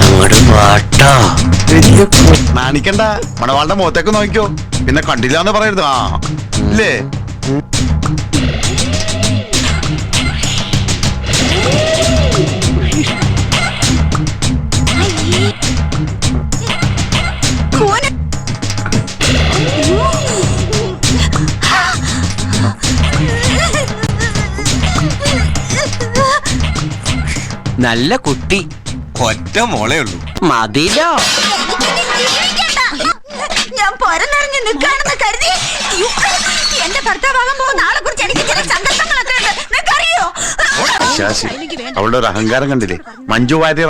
അങ്ങോട്ട് വാട്ടാ. നാണിക്കണ്ട, മണവാളുടെ മുഖത്തേക്ക് നോക്കിക്കോ, പിന്നെ കണ്ടില്ല എന്ന് പറയരുത്. ആ ഇല്ലേ? നല്ല കുട്ടി, ഒറ്റ മോളേ ഉള്ളൂ. മതിലോ. ഞാൻ പൊരനിറങ്ങി നിൽക്കാണെന്ന് കരുതി എന്റെ ഭർത്താവാകാൻ പോകുന്ന ആളെ കുറിച്ച് എനിക്ക് ചില സന്ദർഭങ്ങളൊക്കെ ഉണ്ട്, നിനക്കറിയോ? അവളുടെ ഒരു അഹങ്കാരം കണ്ടില്ലേ? മഞ്ജു വാര്യർ